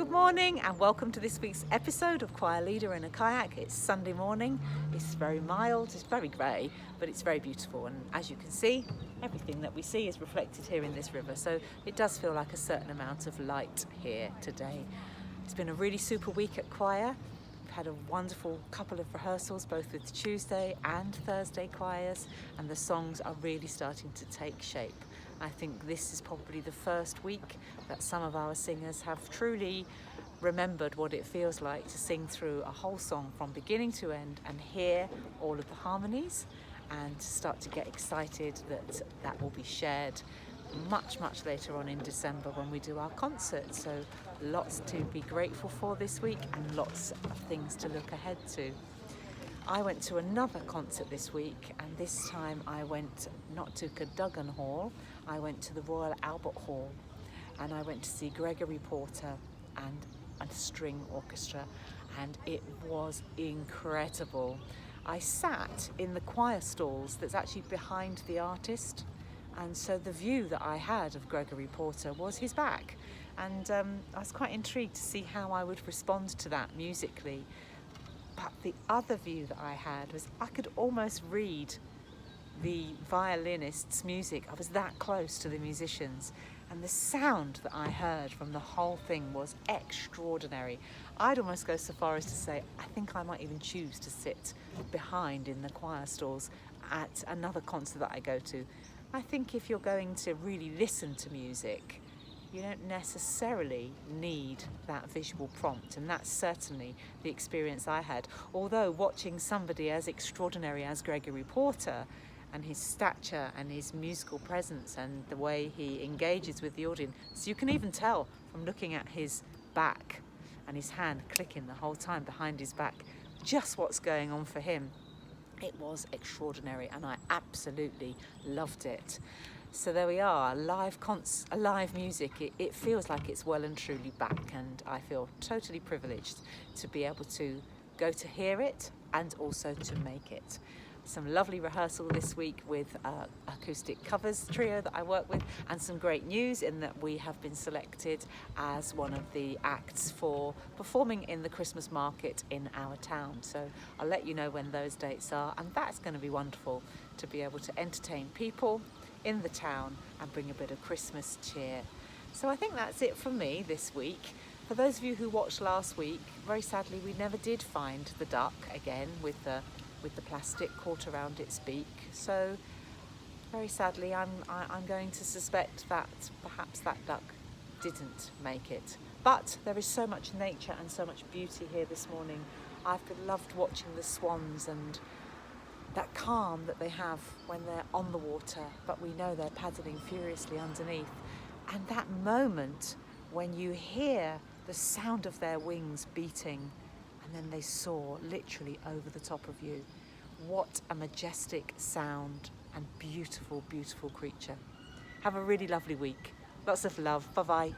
Good morning and welcome to this week's episode of Choir Leader in a Kayak. It's Sunday morning, it's very mild, it's very grey, but it's very beautiful, and as you can see, everything that we see is reflected here in this river, so it does feel like a certain amount of light here today. It's been a really super week at choir. We've had a wonderful couple of rehearsals, both with Tuesday and Thursday choirs, and the songs are really starting to take shape. I think this is probably the first week that some of our singers have truly remembered what it feels like to sing through a whole song from beginning to end and hear all of the harmonies, and to start to get excited that that will be shared much later on in December when we do our concert. So lots to be grateful for this week and lots of things to look ahead to. I went to another concert this week, and this time I went not to Cadogan Hall, I went to the Royal Albert Hall, and I went to see Gregory Porter and a string orchestra, and it was incredible. I sat in the choir stalls that's actually behind the artist, and so the view that I had of Gregory Porter was his back, and I was quite intrigued to see how I would respond to that musically. But the other view that I had was I could almost read the violinist's music. I was that close to the musicians, and the sound that I heard from the whole thing was extraordinary. I'd almost go so far as to say I think I might even choose to sit behind in the choir stalls at another concert that I go to. I think if you're going to really listen to music, you don't necessarily need that visual prompt, and that's certainly the experience I had. Although watching somebody as extraordinary as Gregory Porter and his stature and his musical presence and the way he engages with the audience, so you can even tell from looking at his back and his hand clicking the whole time behind his back just what's going on for him. It was extraordinary and I absolutely loved it. So there we are, live music. It feels like it's well and truly back, and I feel totally privileged to be able to go to hear it and also to make it. Some lovely rehearsal this week with acoustic covers trio that I work with, and some great news in that we have been selected as one of the acts for performing in the Christmas market in our town. So I'll let you know when those dates are, and that's going to be wonderful to be able to entertain people in the town and bring a bit of Christmas cheer. So I think that's it from me this week. For those of you who watched last week, very sadly we never did find the duck again with the plastic caught around its beak. So very sadly I'm going to suspect that perhaps that duck didn't make it. But there is so much nature and so much beauty here this morning. I've loved watching the swans and that calm that they have when they're on the water, but we know they're paddling furiously underneath. And that moment when you hear the sound of their wings beating and then they soar literally over the top of you. What a majestic sound and beautiful, beautiful creature. Have a really lovely week. Lots of love. Bye-bye.